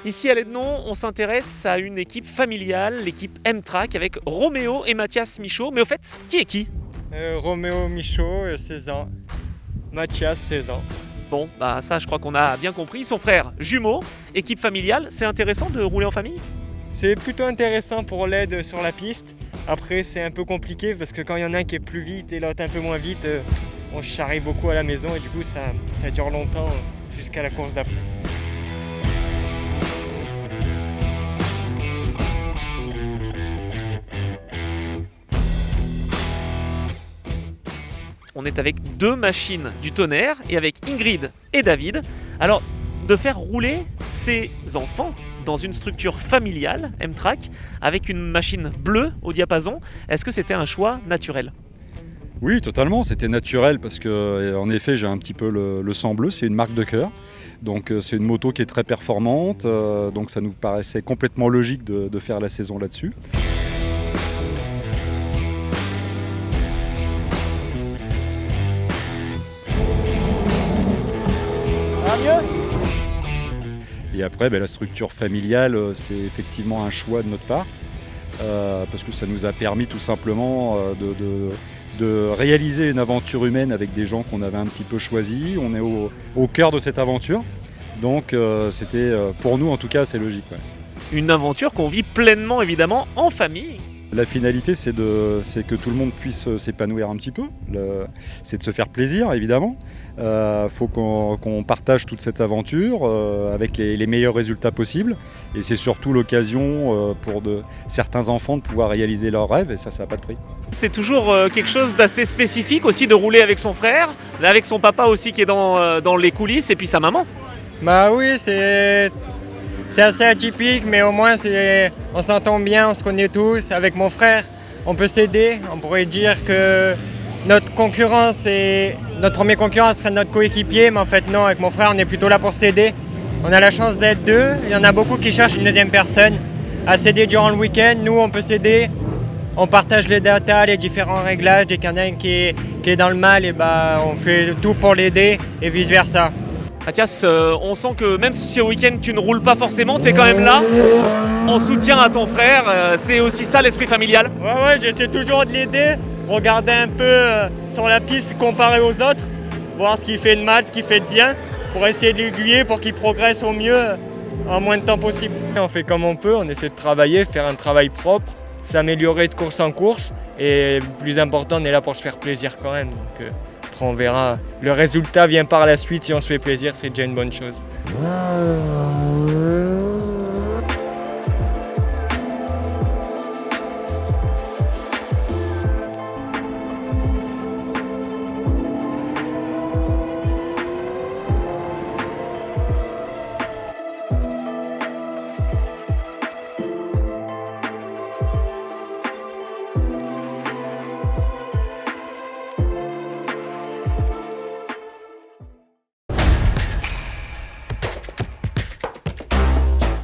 Ici à l'Ednon, on s'intéresse à une équipe familiale, l'équipe M-Track avec Roméo et Mathias Michaud. Mais au fait, qui est qui? Roméo Michaud, 16 ans. Mathias, 16 ans. Bon, bah ça je crois qu'on a bien compris. Son frère jumeau, équipe familiale, c'est intéressant de rouler en famille? C'est plutôt intéressant pour l'aide sur la piste. Après, c'est un peu compliqué parce que quand il y en a un qui est plus vite et l'autre un peu moins vite, on charrie beaucoup à la maison et du coup ça dure longtemps jusqu'à la course d'après. On est avec deux machines du tonnerre et avec Ingrid et David. Alors, de faire rouler ces enfants dans une structure familiale, M-Track, avec une machine bleue au diapason, est-ce que c'était un choix naturel? Oui, totalement, c'était naturel parce que, en effet, j'ai un petit peu le sang bleu, c'est une marque de cœur. Donc c'est une moto qui est très performante, donc ça nous paraissait complètement logique de faire la saison là-dessus. Et après, la structure familiale, c'est effectivement un choix de notre part, parce que ça nous a permis tout simplement de réaliser une aventure humaine avec des gens qu'on avait un petit peu choisis. On est au cœur de cette aventure, donc c'était, pour nous en tout cas, c'est logique. Ouais. Une aventure qu'on vit pleinement évidemment en famille. La finalité, c'est que tout le monde puisse s'épanouir un petit peu, c'est de se faire plaisir évidemment. Faut qu'on partage toute cette aventure avec les meilleurs résultats possibles, et c'est surtout l'occasion pour certains enfants de pouvoir réaliser leurs rêves, et ça n'a pas de prix. C'est toujours quelque chose d'assez spécifique aussi de rouler avec son frère, avec son papa aussi qui est dans les coulisses, et puis sa maman. Bah oui, c'est assez atypique, mais au moins on s'entend bien, on se connaît tous. Avec mon frère, on peut s'aider. On pourrait dire que notre premier concurrent serait notre coéquipier, mais en fait non, avec mon frère on est plutôt là pour s'aider. On a la chance d'être deux, il y en a beaucoup qui cherchent une deuxième personne à s'aider durant le week-end. Nous on peut s'aider, on partage les datas, les différents réglages. Dès qu'il y en a un qui est dans le mal, et on fait tout pour l'aider et vice versa. Mathias, on sent que même si au week-end tu ne roules pas forcément, tu es quand même là en soutien à ton frère. C'est aussi ça l'esprit familial. Ouais, j'essaie toujours de l'aider, regarder un peu sur la piste comparé aux autres, voir ce qu'il fait de mal, ce qu'il fait de bien, pour essayer de l'aiguiller pour qu'il progresse au mieux en moins de temps possible. On fait comme on peut, on essaie de travailler, faire un travail propre, s'améliorer de course en course, et le plus important, on est là pour se faire plaisir quand même. Donc, on verra. Le résultat vient par la suite. Si on se fait plaisir, c'est déjà une bonne chose.